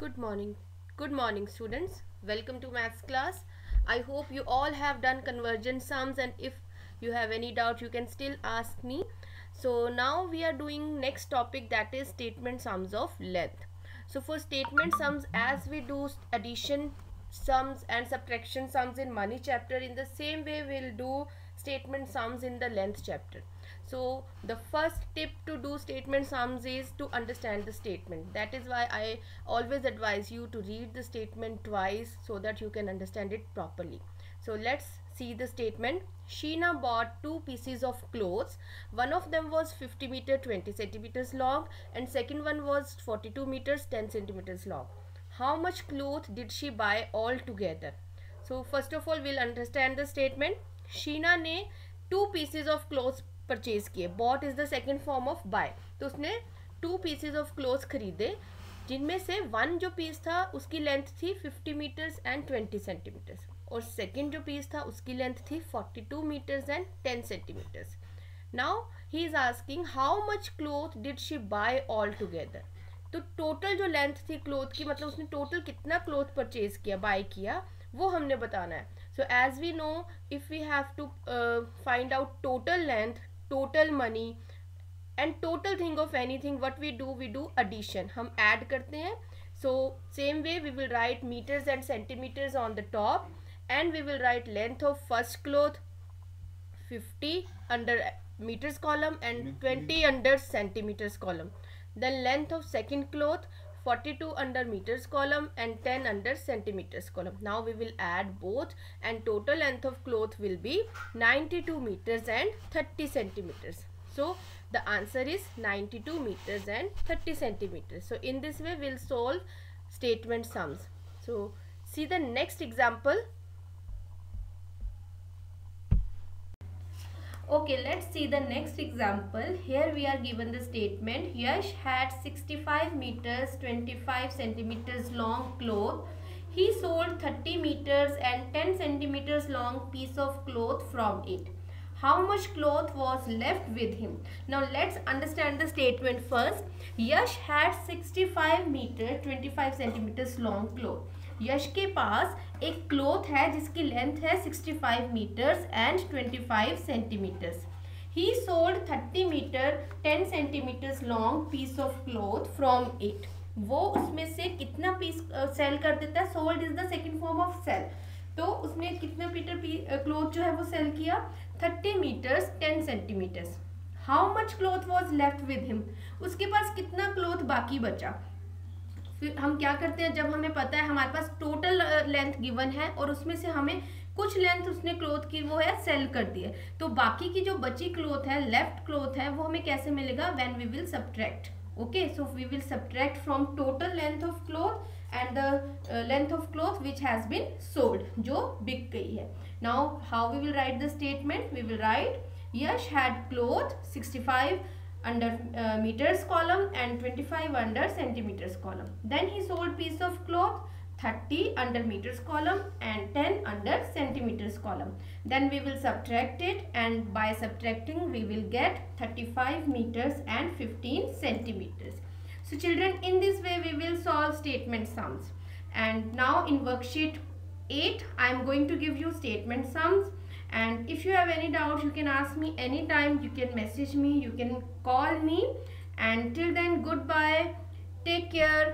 Good morning. Good morning, students. Welcome to maths class. I hope you all have done convergent sums, and if you have any doubt you can still ask me. So now we are doing next topic, that is statement sums of length. So for statement sums, as we do addition sums and subtraction sums in money chapter, in the same way we'll do statement sums in the length chapter. So the first tip to do statement sums is to understand the statement. That is why I always advise you to read the statement twice so that you can understand it properly. So let's see the statement. Sheena bought two pieces of clothes. One of them was 50 meter 20 centimeters long, and second one was 42 meters 10 centimeters long. How much cloth did she buy all together? So first of all we'll understand the statement. Sheena ने two pieces of clothes purchase किए. Bought is the second form of buy. तो उसने to pieces of clothes खरीदे, जिनमें से one जो piece था उसकी लेंथ थी 50 मीटर्स एंड 20 सेंटीमीटर्स, और सेकेंड जो पीस था उसकी लेंथ थी 42 metres and 10 centimetres. Now he is asking how much cloth did she buy all together. तो टोटल जो लेंथ थी क्लोथ की, मतलब उसने टोटल कितना क्लोथ परचेज किया, बाय किया, वो हमने बताना है. So as we know, if we have to find out total length, total money and total thing of anything, what we do addition. हम add करते हैं. So same way we will write meters and centimeters on the top, and we will write length of first cloth 50 under meters column and 20 under centimeters column. Then length of second cloth 42 under meters column and 10 under centimeters column. Now we will add both, and total length of cloth will be 92 meters and 30 centimeters. So the answer is 92 meters and 30 centimeters. So in this way we'll solve statement sums. So see the next example. Okay, let's see the next example. Here we are given the statement. Yash had 65 meters 25 centimeters long cloth. He sold 30 meters and 10 centimeters long piece of cloth from it. How much cloth was left with him? Now let's understand the statement first. Yash had 65 meter 25 centimeters long cloth. यश के पास एक cloth है जिसकी length है 65 metres and 25 centimetres. He sold 30 metre 10 centimetres long piece of cloth from it. वो उसमें से कितना piece sale कर देता है? Sold is the second form of sale. तो उसने कितना मीटर क्लोथ जो है वो सेल किया? 30 metres 10 centimetres. How much cloth was left with him? उसके पास कितना क्लोथ बाकी बचा? फिर हम क्या करते हैं, जब हमें पता है हमारे पास टोटल लेंथ गिवन है और उसमें से हमें कुछ लेंथ उसने क्लोथ की वो है सेल कर दी है, तो बाकी की जो बची क्लोथ है, लेफ्ट क्लोथ है, वो हमें कैसे मिलेगा? When we will subtract. Okay, so we will subtract from total length of cloth and the length of cloth which has been sold, जो बिक गई है. Now how we will write the statement? We will write as had cloth 65 under meters column and 25 under centimeters column. Then he sold piece of cloth 30 under meters column and 10 under centimeters column. Then we will subtract it, and by subtracting we will get 35 meters and 15 centimeters. So children, in this way we will solve statement sums. And now in worksheet 8 I am going to give you statement sums. And if you have any doubt, you can ask me anytime. You can message me, you can call me. And till then, goodbye. Take care.